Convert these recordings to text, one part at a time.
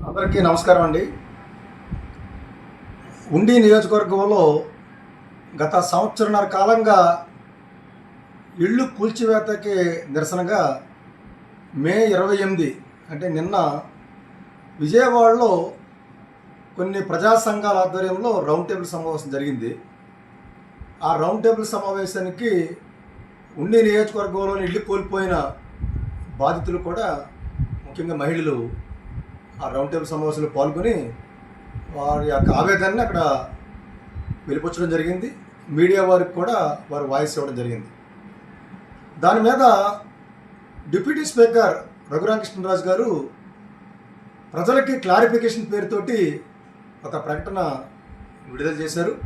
అందరికీ నమస్కారం అండి. ఉండి నియోజకవర్గంలో గత సంవత్సరన్నర కాలంగా ఇళ్ళు కూల్చివేతకి నిరసనగా మే 28 అంటే నిన్న విజయవాడలో కొన్ని ప్రజా సంఘాల ఆధ్వర్యంలో రౌండ్ టేబుల్ సమావేశం జరిగింది. ఆ రౌండ్ టేబుల్ సమావేశానికి ఉండి నియోజకవర్గంలోని ఇళ్ళు కోల్పోయిన బాధితులు కూడా ముఖ్యంగా మహిళలు ఆ రౌండ్ టేబుల్ సమావేశంలో పాల్గొని వారి యొక్క ఆవేదనని అక్కడ వెలిపుచ్చడం జరిగింది. మీడియా వారికి కూడా వారు వాయిస్ ఇవ్వడం జరిగింది. దాని మీద డిప్యూటీ స్పీకర్ రఘురామకృష్ణరాజు గారు ప్రజలకి క్లారిఫికేషన్ పేరుతోటి ఒక ప్రకటన విడుదల చేశారు.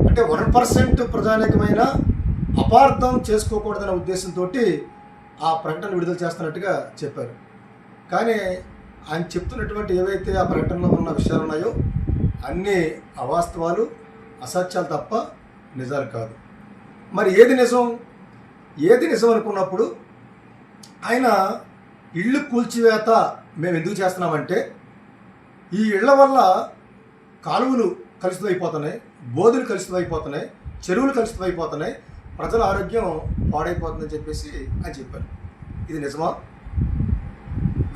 అంటే 1% ప్రజానీకమైన అపార్థం చేసుకోకూడదనే ఉద్దేశంతో ఆ ప్రకటన విడుదల చేస్తున్నట్టుగా చెప్పారు. కానీ ఆయన చెప్తున్నటువంటి ఏవైతే ఆ ప్రకటనలో ఉన్న విషయాలు ఉన్నాయో అన్నీ అవాస్తవాలు, అసత్యాలు తప్ప నిజాలు కాదు. మరి ఏది నిజం అనుకున్నప్పుడు ఆయన ఇళ్ళు కూల్చివేత మేము ఎందుకు చేస్తున్నామంటే ఈ ఇళ్ల వల్ల కాలువలు కలుషితమైపోతున్నాయి, బోధులు కలుషితమైపోతున్నాయి, చెరువులు కలుషితమైపోతున్నాయి, ప్రజల ఆరోగ్యం పాడైపోతుందని చెప్పేసి ఆయన చెప్పారు. ఇది నిజమా?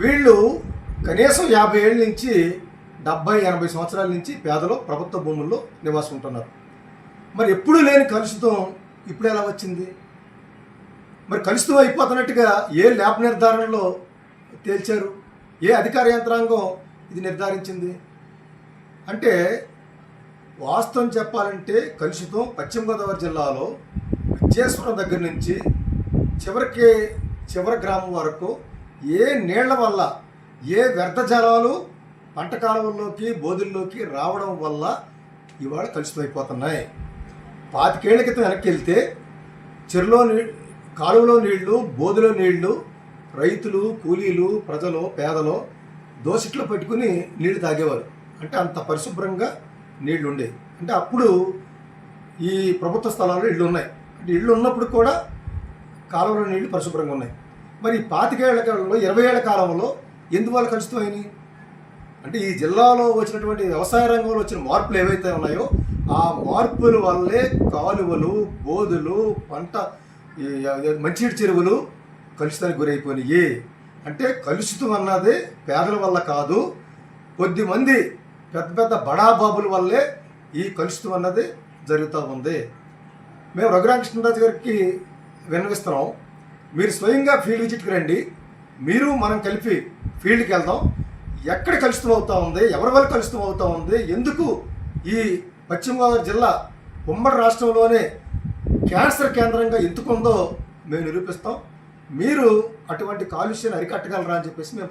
వీళ్ళు కనీసం 50 ఏళ్ళ నుంచి 70-80 సంవత్సరాల నుంచి పేదలు ప్రభుత్వ భూముల్లో నివాసం ఉంటున్నారు. మరి ఎప్పుడూ లేని కలుషితం ఇప్పుడు ఎలా వచ్చింది? మరి కలుషితం అయిపోతున్నట్టుగా ఏ ల్యాబ్ నిర్ధారణలో తేల్చారు? ఏ అధికార యంత్రాంగం ఇది నిర్ధారించింది? అంటే వాస్తవం చెప్పాలంటే కలుషితం పశ్చిమ గోదావరి జిల్లాలో విజయేశ్వరం దగ్గర నుంచి చివరి గ్రామం వరకు ఏ నీళ్ల వల్ల, ఏ వ్యర్థ జలాలు పంట కాలువల్లోకి, బోధుల్లోకి రావడం వల్ల ఇవాళ కలుషితమైపోతున్నాయి. 25 ఏళ్ల క్రితం వెనక్కి వెళ్తే చెరువులో కాలువలో నీళ్లు, బోధులో నీళ్లు రైతులు, కూలీలు, ప్రజలు, పేదలు దోసిట్లో పెట్టుకుని నీళ్లు తాగేవారు. అంటే అంత పరిశుభ్రంగా నీళ్లు ఉండేవి. అంటే అప్పుడు ఈ ప్రభుత్వ స్థలాల్లో ఇళ్ళు ఉన్నాయి. అంటే ఇళ్ళు ఉన్నప్పుడు కూడా కాలువలో నీళ్లు పరిశుభ్రంగా ఉన్నాయి. మరి 25 ఏళ్ల కాలంలో, 20 ఏళ్ల కాలంలో ఎందువల్ల కలుషితమైనవి? అంటే ఈ జిల్లాలో వచ్చినటువంటి వ్యవసాయ రంగంలో వచ్చిన మార్పులు ఏవైతే ఉన్నాయో ఆ మార్పుల వల్లే కాలువలు, బోధులు, పంట మంచినీటి చెరువులు కలుషితానికి గురైపోయినాయి. అంటే కలుషితం అన్నది పేదల వల్ల కాదు, కొద్దిమంది పెద్ద బడాబాబుల వల్లే ఈ కలుషితం అన్నది జరుగుతూ ఉంది. మేము రఘురామకృష్ణరాజు గారికి విన్నవిస్తున్నాం, మీరు స్వయంగా ఫీల్డ్ విజిట్కి రండి, మీరు మనం కలిపి ఫీల్డ్కి వెళ్దాం. ఎక్కడ కలుషితం అవుతూ ఉంది, ఎవరి వల్ల కలుషితం అవుతూ ఉంది, ఎందుకు ఈ పశ్చిమ గోదావరి జిల్లా ఉమ్మడి రాష్ట్రంలోనే క్యాన్సర్ కేంద్రంగా ఎందుకుందో మేము నిరూపిస్తాం. మీరు అటువంటి కాలుష్యాన్ని అరికట్టగలరా అని చెప్పేసి మేము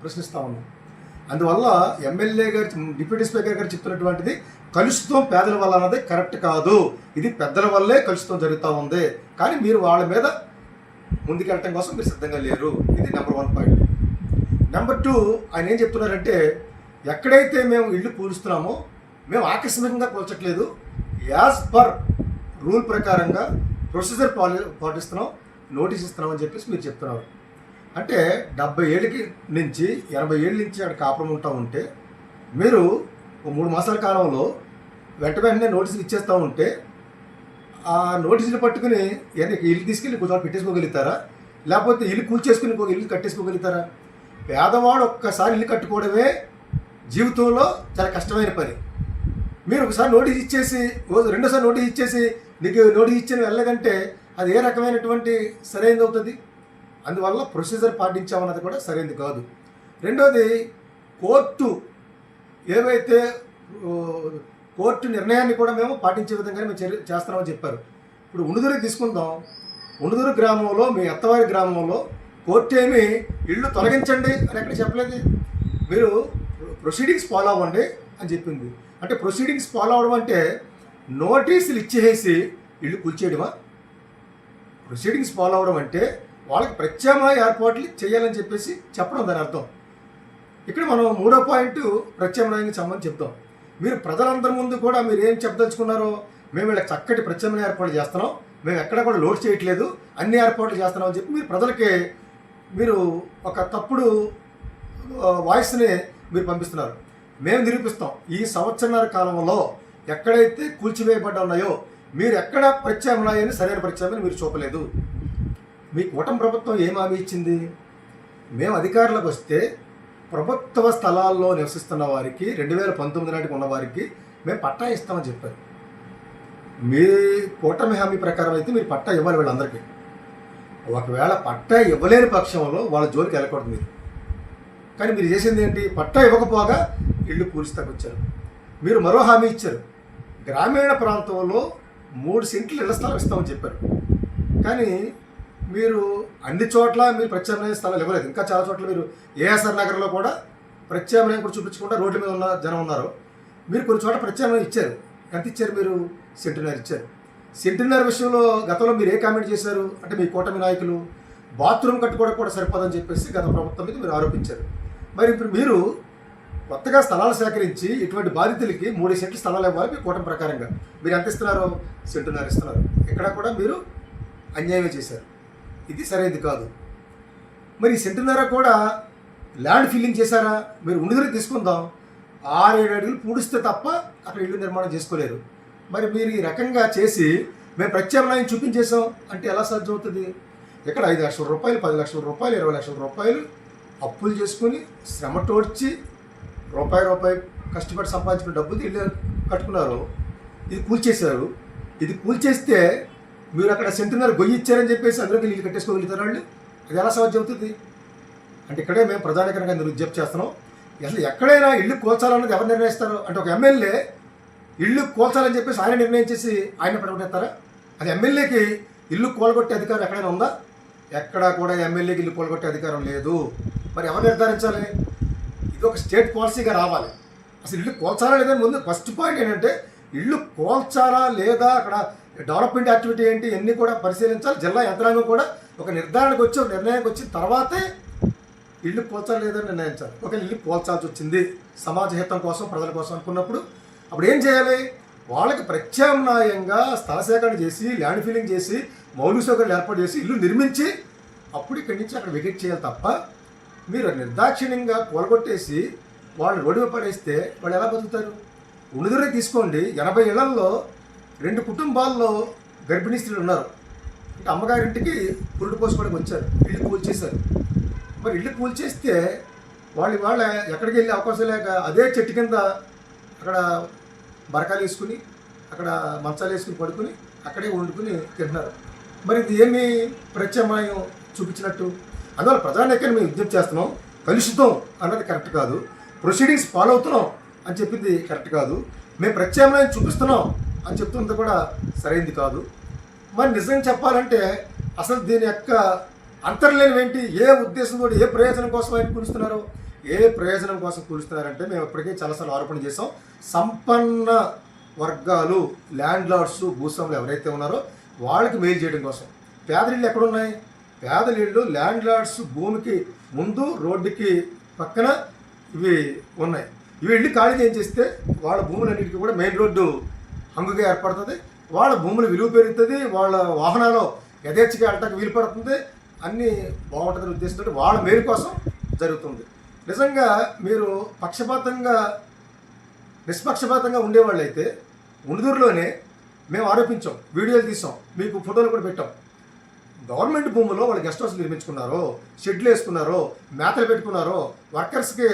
ప్రశ్నిస్తా ఉన్నాం. అందువల్ల ఎమ్మెల్యే గారు, డిప్యూటీ స్పీకర్ గారు చెప్తున్నటువంటిది కలుషితం పేదల వల్ల అన్నది కరెక్ట్ కాదు. ఇది పెద్దల వల్లే కలుషితం జరుగుతూ ఉంది. కానీ మీరు వాళ్ళ మీద ముందుకెళ్ళటం కోసం మీరు సిద్ధంగా లేరు. ఇది నెంబర్ 1 పాయింట్. నెంబర్ 2, ఆయన ఏం చెప్తున్నారంటే ఎక్కడైతే మేము ఇళ్ళు కూలుస్తున్నామో మేము ఆకస్మికంగా కూల్చట్లేదు, యాజ్ పర్ రూల్ ప్రకారంగా ప్రొసీజర్ పాటిస్తున్నాం, నోటీస్ ఇస్తున్నామని చెప్పేసి మీరు చెప్తున్నారు. అంటే 70 ఏళ్ళకి నుంచి 80 ఏళ్ళ నుంచి అక్కడ కాపురం ఉంటా ఉంటే మీరు 3 మాసాల కాలంలో వెంటనే నోటీసులు ఇచ్చేస్తూ ఉంటే ఆ నోటీసులు పట్టుకుని ఇల్లు తీసుకెళ్ళి కొంచెం పెట్టేసుకోగలుగుతారా? లేకపోతే ఇల్లు కూల్చేసుకుని ఇంకొక ఇల్లు కట్టేసుకోగలుగుతారా? పేదవాడు ఒక్కసారి ఇల్లు కట్టుకోవడమే జీవితంలో చాలా కష్టమైన పని. మీరు ఒకసారి నోటీస్ ఇచ్చేసి రెండోసారి నోటీస్ ఇచ్చేసి నీకు నోటీస్ ఇచ్చిన వెళ్ళదంటే అది ఏ రకమైనటువంటి సరైనది అవుతుంది? అందువల్ల ప్రొసీజర్ పాటించామన్నది కూడా సరైనది కాదు. రెండోది, కోర్టు నిర్ణయాన్ని కూడా మేము పాటించే విధంగానే మేము చేస్తున్నామని చెప్పారు. ఇప్పుడు ఉణుదురు తీసుకుందాం. ఉణుదురు గ్రామంలో, మీ అత్తవారి గ్రామంలో కోర్టు ఏమి ఇళ్ళు తొలగించండి అని ఎక్కడ చెప్పలేదు. మీరు ప్రొసీడింగ్స్ ఫాలో అవ్వండి అని చెప్పింది. అంటే ప్రొసీడింగ్స్ ఫాలో అవ్వడం అంటే నోటీసులు ఇచ్చేసి ఇళ్ళు కూల్చేయడమా? ప్రొసీడింగ్స్ ఫాలో అవ్వడం అంటే వాళ్ళకి ప్రత్యామ్నాయ ఏర్పాట్లు చేయాలని చెప్పేసి చెప్పడం దాని అర్థం. ఇక్కడ మనం 3వ పాయింట్ ప్రత్యామ్నాయానికి సంబంధించి చెప్తాం. మీరు ప్రజలందరి ముందు కూడా మీరు ఏం చెప్పదలుచుకున్నారో, మేము వీళ్ళకి చక్కటి ప్రత్యామ్నాయ ఏర్పాట్లు చేస్తున్నాం, మేము ఎక్కడ కూడా లోడ్ చేయట్లేదు, అన్ని ఏర్పాట్లు చేస్తున్నాం అని చెప్పి మీరు ప్రజలకి మీరు ఒక తప్పుడు వాయిస్ని మీరు పంపిస్తున్నారు. మేము నిరూపిస్తాం. ఈ సంవత్సరాల కాలంలో ఎక్కడైతే కూల్చివేయబడ్డ ఉన్నాయో మీరు ఎక్కడ ప్రత్యామ్నాయాన్ని సరైన ప్రత్యామ్నాయాన్ని మీరు చూపలేదు. మీ కూటమి ప్రభుత్వం ఏం హామీ ఇచ్చింది? మేము అధికారంలోకి వస్తే ప్రభుత్వ స్థలాల్లో నివసిస్తున్న వారికి 2019 నాటికి ఉన్న వారికి మేము పట్టా ఇస్తామని చెప్పారు. మీ కూటమి హామీ ప్రకారం అయితే మీరు పట్టా ఇవ్వాలి వీళ్ళందరికీ. ఒకవేళ పట్టా ఇవ్వలేని పక్షంలో వాళ్ళ జోలికి వెళ్ళకూడదు మీరు. కానీ మీరు చేసింది ఏంటి? పట్టా ఇవ్వకపోగా ఇళ్ళు కూల్చుతాకు వచ్చారు. మీరు మరో హామీ ఇచ్చారు. గ్రామీణ ప్రాంతంలో 3 సెంట్లు ఇళ్ల స్థలం ఇస్తామని చెప్పారు. కానీ మీరు అన్ని చోట్ల మీరు ప్రత్యామ్నాయ స్థలాలు ఇవ్వలేదు. ఇంకా చాలా చోట్ల మీరు ఏఎస్ఆర్ నగర్లో కూడా ప్రత్యామ్నాయం కూడా చూపించకుండా రోడ్ల మీద ఉన్న జనం ఉన్నారు. మీరు కొన్ని చోట్ల ప్రత్యామ్నాయం ఇచ్చారు. ఎంత ఇచ్చారు? మీరు సెంటున్నర ఇచ్చారు. సెంటున్నర విషయంలో గతంలో మీరు ఏ కామెంట్ చేశారు అంటే మీ కూటమి నాయకులు బాత్రూమ్ కట్టుకోవడం కూడా సరిపోదని చెప్పేసి గత ప్రభుత్వం మీద మీరు ఆరోపించారు. మరి ఇప్పుడు మీరు కొత్తగా స్థలాలు సేకరించి ఇటువంటి బాధితులకి 3 సెంట్లు స్థలాలు ఇవ్వాలి మీ కూటమి ప్రకారంగా. మీరు ఎంత ఇస్తున్నారు? సెంటున్నర ఇస్తున్నారు. ఇక్కడ కూడా మీరు అన్యాయమే చేశారు. ఇది సరైనది కాదు. మరి ఈ సెంటున్నర కూడా ల్యాండ్ ఫిల్లింగ్ చేశారా? మీరు ఉండిదరికి తీసుకుందాం, 6-7 అడుగులు పూడిస్తే తప్ప అక్కడ ఇల్లు నిర్మాణం చేసుకోలేరు. మరి మీరు ఈ రకంగా చేసి మేము ప్రత్యామ్నాయం చూపించేసాం అంటే ఎలా సాధ్యం అవుతుంది? ఇక్కడ 5 లక్షల రూపాయలు, 10 లక్షల రూపాయలు, 20 లక్షల రూపాయలు అప్పులు చేసుకుని శ్రమ తోడ్చి రూపాయి కష్టపడి సంపాదించుకున్న డబ్బులు ఇల్లు కట్టుకున్నారు. ఇది కూల్చేశారు. ఇది కూల్చేస్తే మీరు అక్కడ సెంటున్నర గొయ్యి ఇచ్చారని చెప్పేసి అందరికీ ఇల్లు కట్టేసుకోగలుగుతారు వాళ్ళు. అది ఎలా సాధ్యం అవుతుంది? అంటే ఇక్కడే మేము ప్రధానికంగా విజ్ఞప్తి చేస్తున్నాం. అసలు ఎక్కడైనా ఇల్లు కూల్చాలన్నది ఎవరు నిర్ణయిస్తారు? అంటే ఒక ఎమ్మెల్యే ఇల్లు కూల్చాలని చెప్పేసి ఆయన నిర్ణయం చేసి ఆయన పడగొట్టేస్తారా? అది ఎమ్మెల్యేకి ఇల్లు కూలగొట్టే అధికారం ఎక్కడైనా ఉందా? ఎక్కడా కూడా ఎమ్మెల్యేకి ఇల్లు కూలగొట్టే అధికారం లేదు. మరి ఎవరు నిర్ధారించాలి? ఇది ఒక స్టేట్ పాలసీగా రావాలి. అసలు ఇల్లు కూల్చాలా లేదా ముందు ఫస్ట్ పాయింట్ ఏంటంటే ఇల్లు కూల్చాలా లేదా, అక్కడ డెవలప్మెంట్ యాక్టివిటీ ఏంటి, ఇవన్నీ కూడా పరిశీలించాలి. జిల్లా యంత్రాంగం కూడా ఒక నిర్ధారణకు వచ్చి ఒక నిర్ణయానికి వచ్చిన తర్వాతే ఇల్లు కూల్చాలి లేదని నిర్ణయించాలి. ఒకవేళ ఇల్లు కూల్చాల్సి వచ్చింది సమాజ హితం కోసం, ప్రజల కోసం అనుకున్నప్పుడు అప్పుడు ఏం చేయాలి? వాళ్ళకి ప్రత్యామ్నాయంగా స్థల సేకరణ చేసి, ల్యాండ్ ఫీలింగ్ చేసి, మౌలిక సౌకర్యాలు ఏర్పాటు చేసి ఇల్లు నిర్మించి అప్పుడు ఇక్కడి నుంచి అక్కడ వెకేట్ చేయాలి తప్ప మీరు నిర్దాక్షిణ్యంగా కూలగొట్టేసి వాళ్ళు రోడ్డు మీద పడేస్తే వాళ్ళు ఎలా బతుకుతారు? ఉన్నదురే తీసుకోండి. 80 ఇళ్లలో 2 కుటుంబాల్లో గర్భిణీ స్త్రీలు ఉన్నారు. అంటే అమ్మగారింటికి పురుడు పోసుకోవడానికి వచ్చారు, ఇల్లు కూల్చేశారు. మరి ఇల్లు కూల్చేస్తే వాళ్ళ ఎక్కడికి వెళ్ళే అవకాశం లేక అదే చెట్టు కింద అక్కడ బరకాలు వేసుకుని, అక్కడ మంచాలు వేసుకుని పడుకుని అక్కడే వండుకుని తింటున్నారు. మరి ఇది ఏమి ప్రత్యామ్నాయం చూపించినట్టు? అందువల్ల ప్రజానేకని మేము విజ్ఞప్తి చేస్తున్నాం. కలుషితం అన్నది కరెక్ట్ కాదు. ప్రొసీడింగ్స్ ఫాలో అవుతున్నాం అని చెప్పింది కరెక్ట్ కాదు. మేము ప్రత్యామ్నాయం చూపిస్తున్నాం అని చెప్తున్నది కూడా సరైనది కాదు. మరి నిజంగా చెప్పాలంటే అసలు దీని యొక్క అంతర్లేనివి ఏంటి? ఏ ఉద్దేశంతో, ఏ ప్రయోజనం కోసం ఆయన కూలుస్తున్నారు? ఏ ప్రయోజనం కోసం కూలుస్తున్నారంటే మేము ఇప్పటికే చాలాసార్లు ఆరోపణ చేసాం. సంపన్న వర్గాలు, ల్యాండ్ లార్డ్స్, భూస్వాములు ఎవరైతే ఉన్నారో వాళ్ళకి మేలు చేయడం కోసం. పేదరిళ్ళు ఎక్కడున్నాయి? పేదలిళ్ళు ల్యాండ్ లార్డ్స్ భూమికి ముందు రోడ్డుకి పక్కన ఇవి ఉన్నాయి. ఇవి ఇల్లు ఖాళీ చేస్తే వాళ్ళ భూములన్నిటికీ కూడా మెయిన్ రోడ్డు హంగుగా ఏర్పడుతుంది. వాళ్ళ భూములు విలువ పెరుగుతుంది. వాళ్ళ వాహనాలు యథేచ్ఛగా వెళ్ళటానికి వీలు పడుతుంది. అన్నీ బాగుంటుందని ఉద్దేశంతో వాళ్ళ మేలు కోసం జరుగుతుంది. నిజంగా మీరు నిష్పక్షపాతంగా ఉండేవాళ్ళు అయితే ఉండుదూరులోనే మేము ఆరోపించాం, వీడియోలు తీసాం, మీకు ఫోటోలు కూడా పెట్టాం. గవర్నమెంట్ భూముల్లో వాళ్ళు గెస్ట్ హౌస్ నిర్మించుకున్నారో, షెడ్లు వేసుకున్నారో, మేతలు పెట్టుకున్నారో, వర్కర్స్కి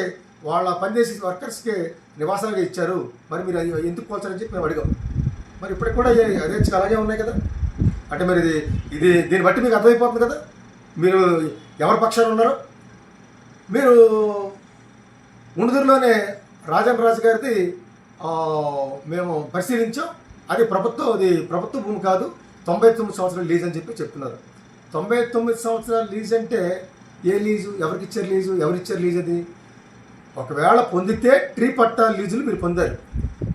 వాళ్ళ పనిచేసే వర్కర్స్కి నివాసాలుగా ఇచ్చారు. మరి మీరు అది ఎందుకు పోల్చారని చెప్పి మేము అడిగాం. మరి ఇప్పటికి కూడా అదే అలాగే ఉన్నాయి కదా. అంటే మరి దీన్ని బట్టి మీకు అర్థమైపోతుంది కదా మీరు ఎవరి పక్షాన ఉన్నారో. మీరు ఉండుదూరులోనే రాజన్ రాజు గారిది మేము పరిశీలించాం. అది ప్రభుత్వ భూమి కాదు, 99 సంవత్సరాల లీజ్ అని చెప్పి చెప్తున్నారు. 99 సంవత్సరాల లీజ్ అంటే ఏ లీజు? ఎవరికి ఇచ్చారు లీజు? ఎవరిచ్చారు లీజ్? అది ఒకవేళ పొందితే ట్రీ పట్టా లీజులు మీరు పొందారు.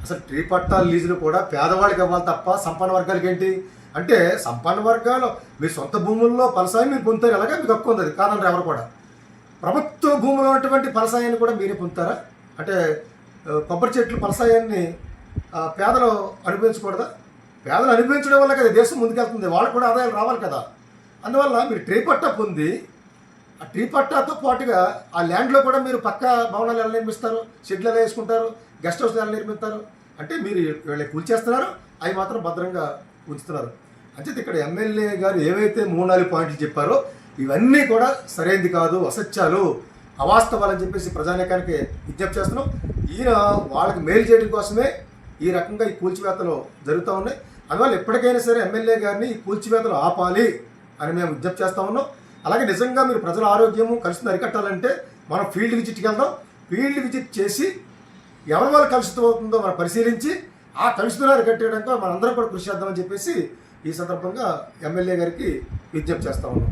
అసలు ట్రీ పట్టా లీజులు కూడా పేదవాళ్ళకి ఇవ్వాలి తప్ప సంపన్న వర్గాలకి ఏంటి? అంటే సంపన్న వర్గాలు మీ సొంత భూముల్లో ఫలసాయం మీరు పొందుతారు, ఎలాగా మీకు హక్కు ఉంది, కాదంటారు ఎవరు కూడా. ప్రభుత్వ భూములో ఉన్నటువంటి ఫలసాయాన్ని కూడా మీరే పొందుతారా? అంటే కొబ్బరి చెట్లు ఫలసాయాన్ని పేదలు అనుభవించకూడదా? పేదలు అనుభవించడం వల్ల కదా దేశం ముందుకెళ్తుంది, వాళ్ళకు కూడా ఆదాయాలు రావాలి కదా. అందువల్ల మీరు ట్రీ పట్టా పొంది ఆ ట్రీ పట్టాతో పాటుగా ఆ ల్యాండ్లో కూడా మీరు పక్క భవనాలు ఎలా నిర్మిస్తారు, షెడ్లు ఎలా వేసుకుంటారు, గెస్ట్ హౌస్లు ఎలా నిర్మిస్తారు? అంటే మీరు వీళ్ళకి కూల్చేస్తున్నారు, అవి మాత్రం భద్రంగా ఉంచుతున్నారు. అంచేత ఇక్కడ ఎమ్మెల్యే గారు ఏవైతే 3-4 పాయింట్లు చెప్పారో ఇవన్నీ కూడా సరైనది కాదు, అసత్యాలు, అవాస్తవాలని చెప్పేసి ప్రజానీకానికి విజ్ఞప్తి చేస్తున్నాం. ఈయన వాళ్ళకి మేలు చేయడం కోసమే ఈ రకంగా ఈ కూల్చివేతలు జరుగుతూ ఉన్నాయి. అందువల్ల ఎప్పటికైనా సరే ఎమ్మెల్యే గారిని ఈ కూల్చివేతలు ఆపాలి అని మేము విజ్ఞప్తి చేస్తూ ఉన్నాం. అలాగే నిజంగా మీరు ప్రజల ఆరోగ్యము కలుషితం అరికట్టాలంటే మనం ఫీల్డ్ విజిట్కి వెళ్దాం. ఫీల్డ్ విజిట్ చేసి ఎవరి వల్ల కలుషితం అవుతుందో మనం పరిశీలించి ఆ కలుషితం అరికట్టడానికి మనందరం కూడా కృషి చేద్దామని చెప్పేసి ఈ సందర్భంగా ఎమ్మెల్యే గారికి విజ్ఞప్తి చేస్తూ ఉన్నాం.